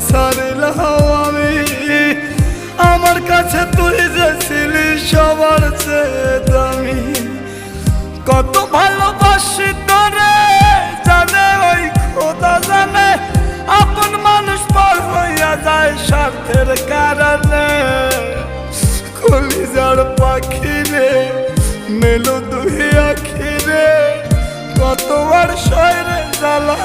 সারিলাম আমি। আমার কাছে তুই যে ছিলি সবার চেয়ে দামি। কত ভালোবাসি তোরে জানে ওই খোদা জানে, আপন মানুষ পর হইয়া যায় স্বার্থের কারণে। কলিজার পাখি রে মেলো দুই আখি রে, কতবার শয়রে জ্বালা